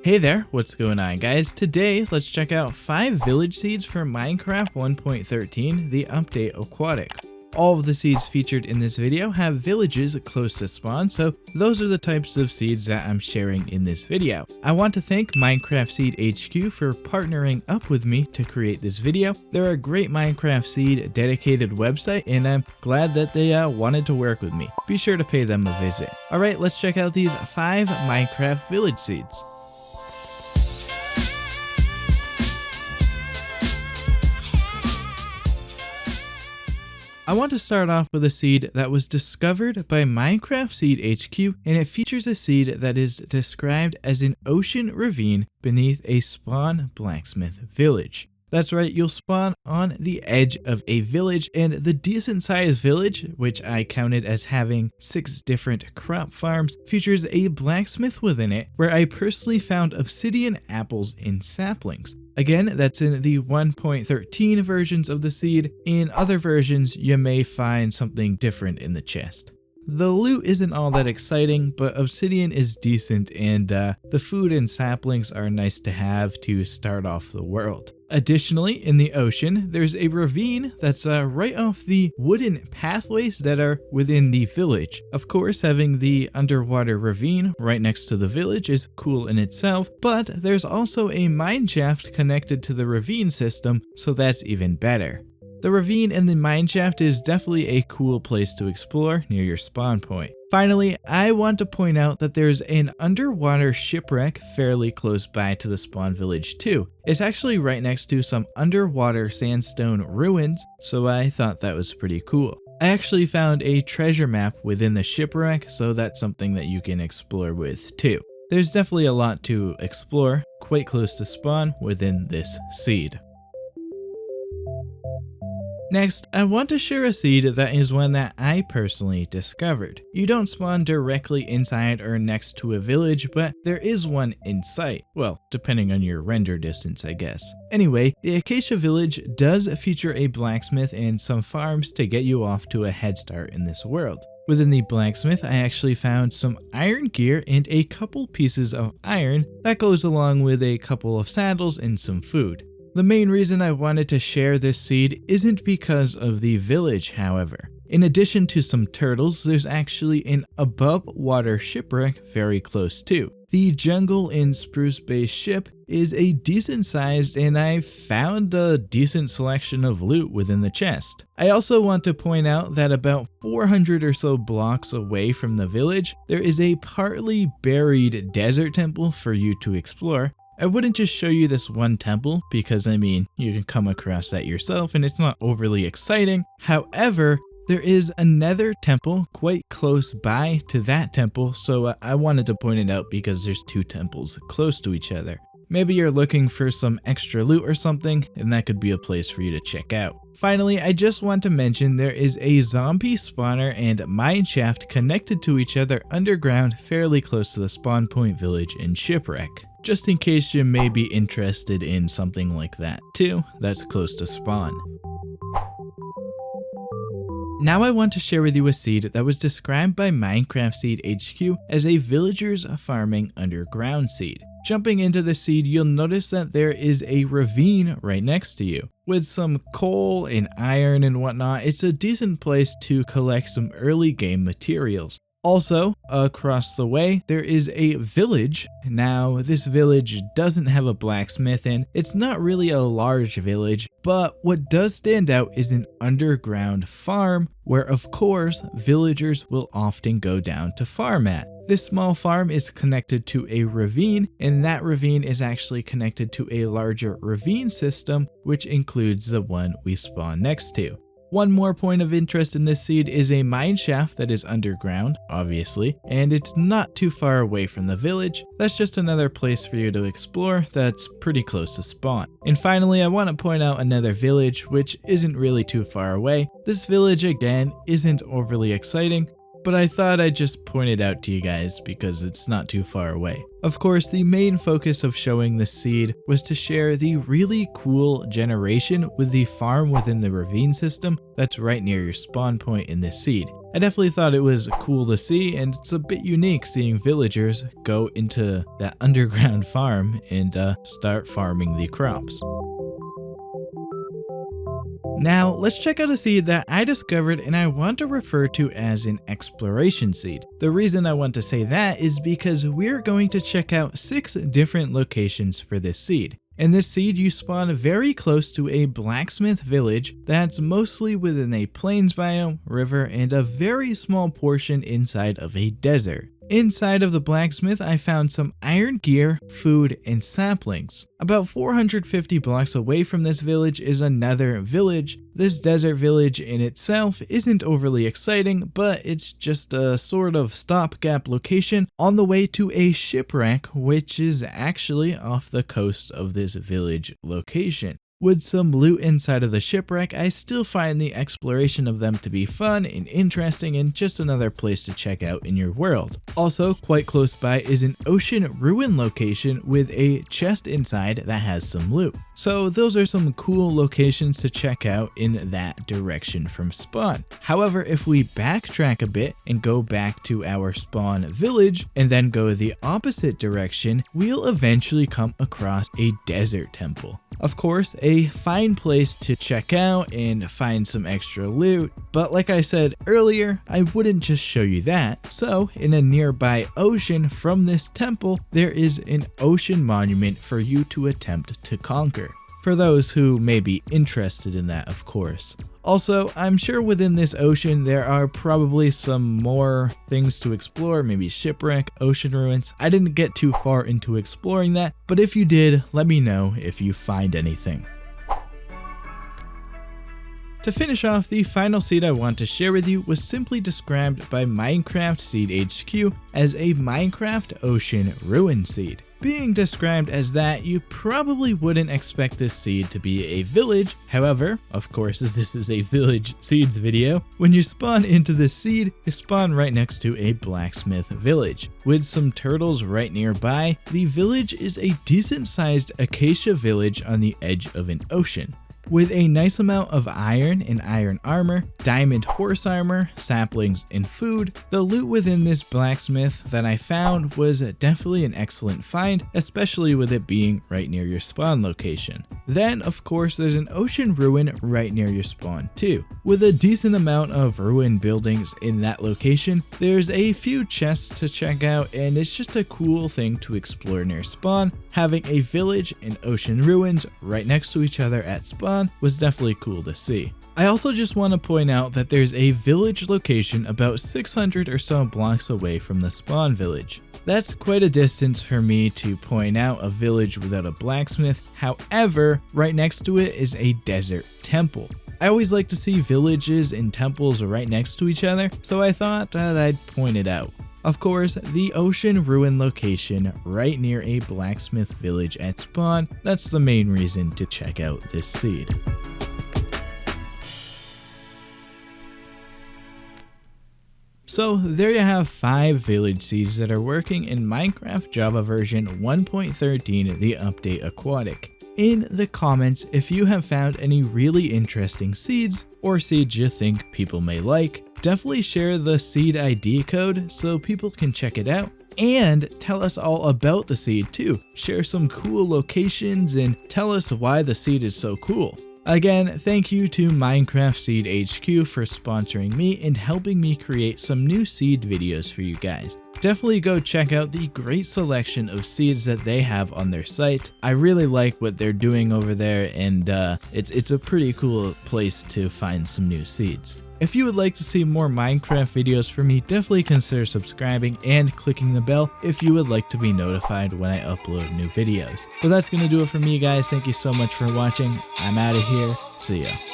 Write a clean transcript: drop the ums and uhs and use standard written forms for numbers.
Hey there, what's going on guys? Today, let's check out 5 village seeds for Minecraft 1.13, the update Aquatic. All of the seeds featured in this video have villages close to spawn, so those are the types of seeds that I'm sharing in this video. I want to thank Minecraft Seed HQ for partnering up with me to create this video. They're a great Minecraft Seed dedicated website, and I'm glad that they wanted to work with me. Be sure to pay them a visit. Alright, let's check out these 5 Minecraft village seeds. I want to start off with a seed that was discovered by Minecraft Seed HQ, and it features a seed that is described as an ocean ravine beneath a spawn blacksmith village. That's right, you'll spawn on the edge of a village, and the decent sized village, which I counted as having 6 different crop farms, features a blacksmith within it, where I personally found obsidian apples in saplings. Again, that's in the 1.13 versions of the seed. In other versions, you may find something different in the chest. The loot isn't all that exciting, but obsidian is decent, and the food and saplings are nice to have to start off the world. Additionally, in the ocean, there's a ravine that's right off the wooden pathways that are within the village. Of course, having the underwater ravine right next to the village is cool in itself, but there's also a mine shaft connected to the ravine system, so that's even better. The ravine and the mineshaft is definitely a cool place to explore near your spawn point. Finally, I want to point out that there's an underwater shipwreck fairly close by to the spawn village too. It's actually right next to some underwater sandstone ruins, so I thought that was pretty cool. I actually found a treasure map within the shipwreck, so that's something that you can explore with too. There's definitely a lot to explore quite close to spawn within this seed. Next, I want to share a seed that is one that I personally discovered. You don't spawn directly inside or next to a village, but there is one in sight. Well, depending on your render distance, I guess. Anyway, the Acacia Village does feature a blacksmith and some farms to get you off to a head start in this world. Within the blacksmith, I actually found some iron gear and a couple pieces of iron that goes along with a couple of saddles and some food. The main reason I wanted to share this seed isn't because of the village, however. In addition to some turtles, there's actually an above water shipwreck very close too. The jungle in Spruce Bay ship is a decent sized, and I found a decent selection of loot within the chest. I also want to point out that about 400 or so blocks away from the village, there is a partly buried desert temple for you to explore. I wouldn't just show you this one temple because, I mean, you can come across that yourself and it's not overly exciting. However, there is another temple quite close by to that temple, so I wanted to point it out because there's 2 temples close to each other. Maybe you're looking for some extra loot or something, and that could be a place for you to check out. Finally, I just want to mention there is a zombie spawner and mineshaft connected to each other underground fairly close to the spawn point village in Shipwreck. Just in case you may be interested in something like that too, that's close to spawn. Now I want to share with you a seed that was described by Minecraft Seed HQ as a villagers farming underground seed. Jumping into the seed, you'll notice that there is a ravine right next to you. With some coal and iron and whatnot, it's a decent place to collect some early game materials. Also, across the way, there is a village. Now, this village doesn't have a blacksmith, and it's not really a large village, but what does stand out is an underground farm where, of course, villagers will often go down to farm at. This small farm is connected to a ravine, and that ravine is actually connected to a larger ravine system, which includes the one we spawn next to. One more point of interest in this seed is a mine shaft that is underground, obviously, and it's not too far away from the village. That's just another place for you to explore that's pretty close to spawn. And finally, I want to point out another village which isn't really too far away. This village again isn't overly exciting, but I thought I'd just point it out to you guys because it's not too far away. Of course, the main focus of showing this seed was to share the really cool generation with the farm within the ravine system that's right near your spawn point in this seed. I definitely thought it was cool to see, and it's a bit unique seeing villagers go into that underground farm and start farming the crops. Now, let's check out a seed that I discovered and I want to refer to as an exploration seed. The reason I want to say that is because we're going to check out 6 different locations for this seed. In this seed, you spawn very close to a blacksmith village that's mostly within a plains biome, river, and a very small portion inside of a desert. Inside of the blacksmith, I found some iron gear, food, and saplings. About 450 blocks away from this village is another village. This desert village in itself isn't overly exciting, but it's just a sort of stopgap location on the way to a shipwreck, which is actually off the coast of this village location. With some loot inside of the shipwreck, I still find the exploration of them to be fun and interesting and just another place to check out in your world. Also, quite close by is an ocean ruin location with a chest inside that has some loot. So those are some cool locations to check out in that direction from spawn. However, if we backtrack a bit and go back to our spawn village and then go the opposite direction, we'll eventually come across a desert temple. Of course, a fine place to check out and find some extra loot, but like I said earlier, I wouldn't just show you that. So in a nearby ocean from this temple, there is an ocean monument for you to attempt to conquer. For those who may be interested in that, of course. Also, I'm sure within this ocean there are probably some more things to explore, maybe shipwreck, ocean ruins. I didn't get too far into exploring that, but if you did, let me know if you find anything. To finish off, the final seed I want to share with you was simply described by Minecraft Seed HQ as a Minecraft Ocean Ruin seed. Being described as that, you probably wouldn't expect this seed to be a village. However, of course, as this is a village seeds video, when you spawn into this seed, you spawn right next to a blacksmith village. With some turtles right nearby, the village is a decent sized acacia village on the edge of an ocean. With a nice amount of iron and iron armor, diamond horse armor, saplings, and food, the loot within this blacksmith that I found was definitely an excellent find, especially with it being right near your spawn location. Then, of course, there's an ocean ruin right near your spawn too. With a decent amount of ruined buildings in that location, there's a few chests to check out, and it's just a cool thing to explore near spawn. Having a village and ocean ruins right next to each other at spawn was definitely cool to see. I also just want to point out that there's a village location about 600 or so blocks away from the spawn village. That's quite a distance for me to point out a village without a blacksmith. However, right next to it is a desert temple. I always like to see villages and temples right next to each other, so I thought that I'd point it out. Of course, the ocean ruin location right near a blacksmith village at spawn, that's the main reason to check out this seed. So there you have 5 village seeds that are working in Minecraft Java version 1.13, the update Aquatic. In the comments, if you have found any really interesting seeds or seeds you think people may like, definitely share the seed ID code so people can check it out, and tell us all about the seed too. Share some cool locations and tell us why the seed is so cool. Again, thank you to Minecraft Seed HQ for sponsoring me and helping me create some new seed videos for you guys. Definitely go check out the great selection of seeds that they have on their site. I really like what they're doing over there, and it's a pretty cool place to find some new seeds. If you would like to see more Minecraft videos from me, definitely consider subscribing and clicking the bell if you would like to be notified when I upload new videos. But that's going to do it for me, guys. Thank you so much for watching. I'm out of here. See ya.